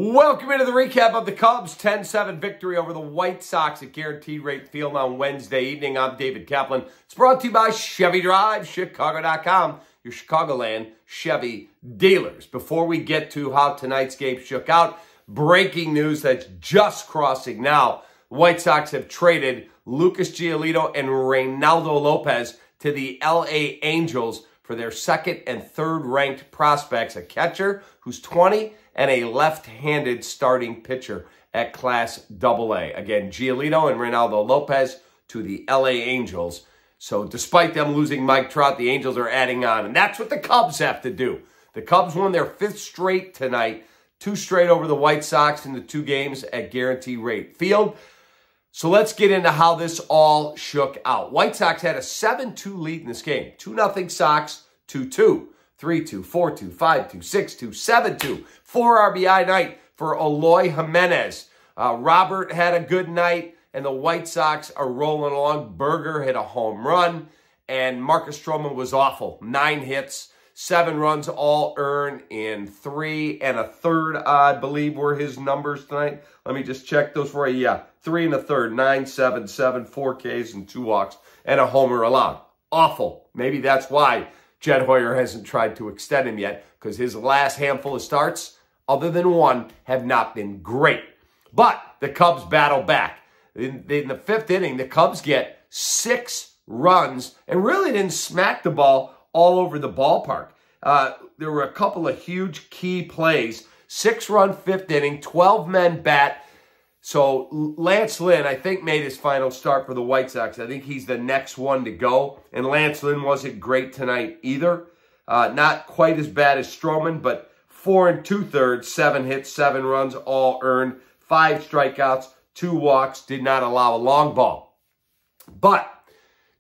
Welcome into the recap of the Cubs' 10-7 victory over the White Sox at Guaranteed Rate Field on Wednesday evening. I'm David Kaplan. It's brought to you by Chevy Drive, Chicago.com, your Chicagoland Chevy dealers. Before we get to how tonight's game shook out, breaking news that's just crossing now. The White Sox have traded Lucas Giolito and Reynaldo Lopez to the LA Angels for their second and third ranked prospects, a catcher who's 20 and a left-handed starting pitcher at Class AA. Again, Giolito and Reynaldo Lopez to the LA Angels. So despite them losing Mike Trout, the Angels are adding on, and that's what the Cubs have to do. The Cubs won their fifth straight tonight, 2 straight over the White Sox in the 2 games at Guaranteed Rate Field. So let's get into how this all shook out. White Sox had a 7-2 lead in this game. 2-0 Sox, 2-2. 3-2, 4-2, 5-2, 6-2, 7-2. 4 RBI night for Eloy Jimenez. Robert had a good night, and the White Sox are rolling along. Berger hit a home run, and Marcus Stroman was awful. 9 hits, 7 runs, all earned in 3 1/3, I believe, were his numbers tonight. Let me just check those for you. Yeah, 3 1/3, 9-7-7, 4 Ks and 2 walks, and a homer allowed. Awful. Maybe that's why Jed Hoyer hasn't tried to extend him yet, because his last handful of starts, other than 1, have not been great. But the Cubs battle back. In the 5th inning, the Cubs get 6 runs and really didn't smack the ball all over the ballpark. There were a couple of huge key plays. 6-run 5th inning, 12 men bat. So Lance Lynn, I think, made his final start for the White Sox. I think he's the next one to go. And Lance Lynn wasn't great tonight either. Not quite as bad as Stroman, but 4 2/3, 7 hits, 7 runs, all earned, 5 strikeouts, 2 walks, did not allow a long ball. But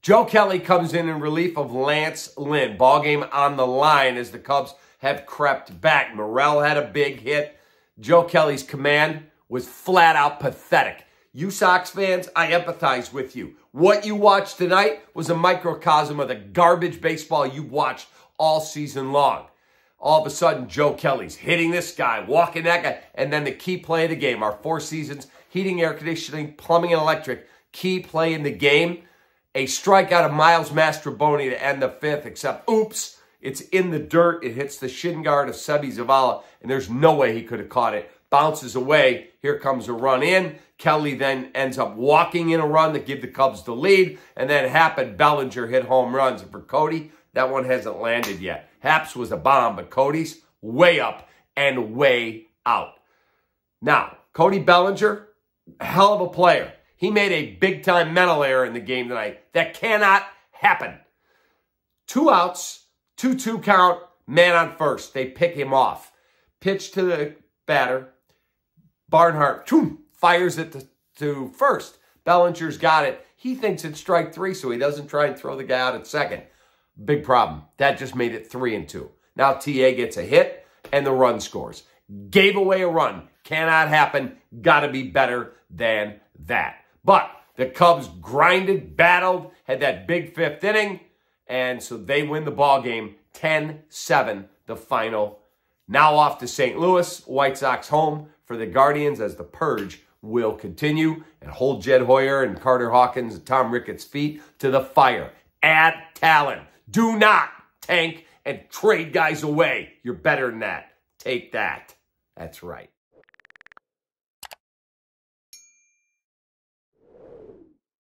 Joe Kelly comes in relief of Lance Lynn. Ball game on the line as the Cubs have crept back. Morrell had a big hit. Joe Kelly's command was flat out pathetic. You Sox fans, I empathize with you. What you watched tonight was a microcosm of the garbage baseball you watched all season long. All of a sudden, Joe Kelly's hitting this guy, walking that guy, and then the key play of the game, our 4 seasons, heating, air conditioning, plumbing, and electric, key play in the game, a strikeout of Miles Mastrobuoni to end the 5th, except, oops, it's in the dirt. It hits the shin guard of Seby Zavala, and there's no way he could have caught it. Bounces away. Here comes a run in. Kelly then ends up walking in a run to give the Cubs the lead. And then Happ and Bellinger hit home runs. And for Cody, that one hasn't landed yet. Happ's was a bomb, but Cody's way up and way out. Now, Cody Bellinger, hell of a player. He made a big-time mental error in the game tonight. That cannot happen. 2 outs, 2-2 count, man on first. They pick him off. Pitch to the batter. Barnhart fires it to first. Bellinger's got it. He thinks it's strike 3, so he doesn't try and throw the guy out at second. Big problem. That just made it 3-2. Now TA gets a hit, and the run scores. Gave away a run. Cannot happen. Got to be better than that. But the Cubs grinded, battled, had that big 5th inning, and so they win the ball game 10-7, the final. Now off to St. Louis, White Sox home for the Guardians as the purge will continue and hold Jed Hoyer and Carter Hawkins and Tom Ricketts' feet to the fire. Add talent. Do not tank and trade guys away. You're better than that. Take that. That's right.